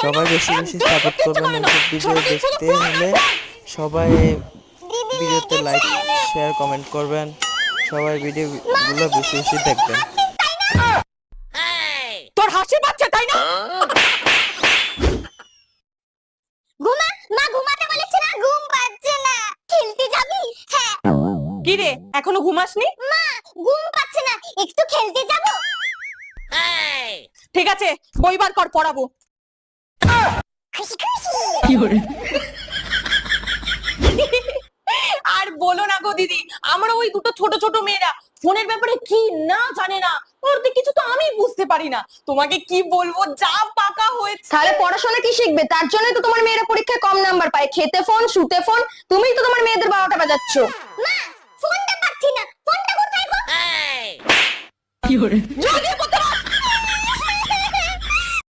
সবাই বেশি বেশি সাপোর্ট করবেন এইসব ভিডিও দেখতে হলে। সবাই ভিডিওতে লাইক শেয়ার কমেন্ট করবেন, সবাই ভিডিওগুলো বেশি বেশি দেখবেন। তোর হাসি পাচ্ছে তাই না? ঘুমা, মা ঘুমাতে বলেছে না, ঘুম পাচ্ছে না। খেলতে যাবি? হ্যাঁ। কি রে এখনো ঘুমাসনি? মা ঘুম পাচ্ছে না, একটু খেলতে যাব। ঠিক আছে বই বার কর, পড়াবো। খুশি খুশি। আর বলো না গো দিদি, আমরা ওই দুটো ছোট ছোট মেয়েরা ফোনের ব্যাপারে কি না জানে না, ওরতে কিছু তো আমি বুঝতে পারি না। তোমাকে কি বলবো, যা পাকা হয়েছে। তাহলে পড়াশোনা কি শিখবে? তার জন্যই তো তোমার মেয়েরা পরীক্ষায় কম নাম্বার পায়। খেতে ফোন, শুতে ফোন, তুমিই তো তোমার মেয়েদের 12টা বাজাচ্ছ। মা ফোনটা পাচ্ছি না, ফোনটা কোথায় গো? জলদি করতে